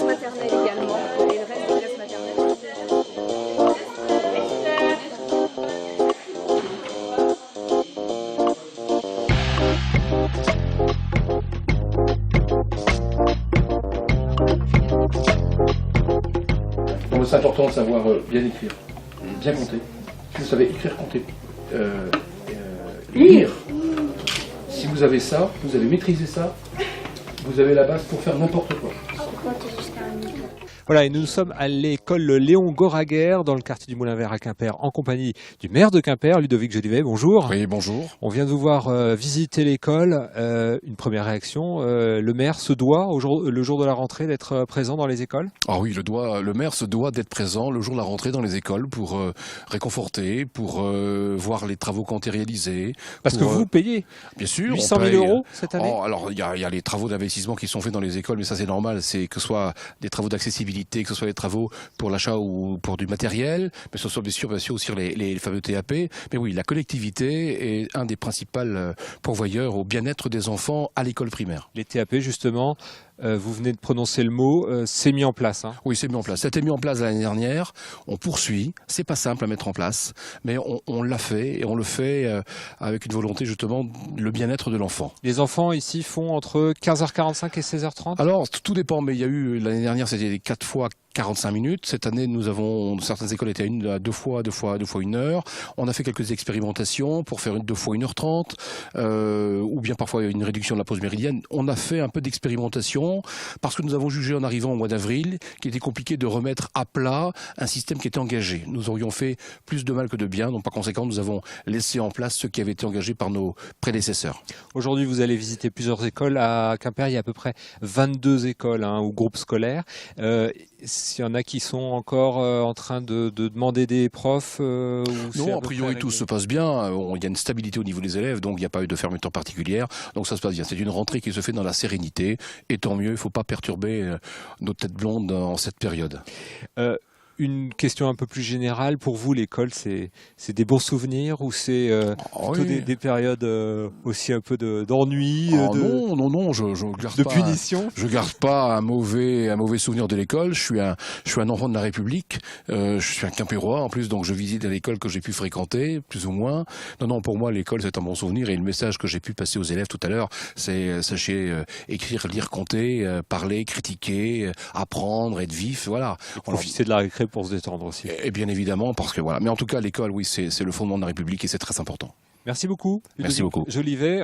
classe maternelle également, et le reste des classes maternelles. C'est important de savoir bien écrire, bien compter. Si vous savez écrire, compter, lire, si vous avez ça, vous avez maîtrisé ça, vous avez la base pour faire n'importe quoi. Voilà, et nous sommes à l'école Léon Goraguer, dans le quartier du Moulin-Vert à Quimper, en compagnie du maire de Quimper, Ludovic Jolivet. Bonjour. Oui, bonjour. On vient de vous voir visiter l'école. Une première réaction, le maire se doit, le jour de la rentrée, d'être présent dans les écoles? Ah oui, le maire se doit d'être présent le jour de la rentrée dans les écoles pour réconforter, pour voir les travaux qui ont été réalisés. Parce que vous payez bien sûr, 800 000 € cette année. Alors, il y a les travaux d'investissement qui sont faits dans les écoles, mais ça c'est normal, c'est que ce soit des travaux d'accessibilité, que ce soit des travaux pour l'achat ou pour du matériel, mais ce soit bien sûr aussi les fameux TAP. Mais oui, la collectivité est un des principaux pourvoyeurs au bien-être des enfants à l'école primaire. Les TAP, justement, vous venez de prononcer le mot, c'est mis en place. Hein. Oui, c'est mis en place. Ça a été mis en place l'année dernière. On poursuit. C'est pas simple à mettre en place, mais on l'a fait et on le fait avec une volonté justement le bien-être de l'enfant. Les enfants ici font entre 15h45 et 16h30. Alors tout dépend, mais il y a eu l'année dernière c'était 4 fois 45 minutes. Cette année, nous avons certaines écoles étaient à deux fois 1 heure. On a fait quelques expérimentations pour faire 2 fois 1h30, ou bien parfois une réduction de la pause méridienne. On a fait un peu d'expérimentation parce que nous avons jugé en arrivant au mois d'avril qu'il était compliqué de remettre à plat un système qui était engagé. Nous aurions fait plus de mal que de bien. Donc par conséquent, nous avons laissé en place ce qui avait été engagé par nos prédécesseurs. Aujourd'hui, vous allez visiter plusieurs écoles. À Quimper, il y a à peu près 22 écoles ou groupes scolaires. S'il y en a qui sont encore en train de demander des profs non, a priori tout se passe bien. Il y a une stabilité au niveau des élèves, donc il n'y a pas eu de fermeture particulière. Donc ça se passe bien. C'est une rentrée qui se fait dans la sérénité. Et tant mieux, il ne faut pas perturber nos têtes blondes en cette période. Une question un peu plus générale, pour vous, l'école, c'est des bons souvenirs ou c'est plutôt des périodes aussi un peu d'ennui, non, je garde de pas punition? Je garde pas un mauvais souvenir de l'école. Je suis un enfant de la République. Je suis un Quimpérois en plus, donc je visite l'école que j'ai pu fréquenter, plus ou moins. Non, pour moi, l'école c'est un bon souvenir et le message que j'ai pu passer aux élèves tout à l'heure, c'est sachez écrire, lire, compter, parler, critiquer, apprendre, être vif, voilà. Profiter de la récré pour se détendre aussi. Et bien évidemment, parce que voilà. Mais en tout cas, l'école, oui, c'est le fondement de la République et c'est très important. Merci beaucoup. Merci beaucoup. Jolivet.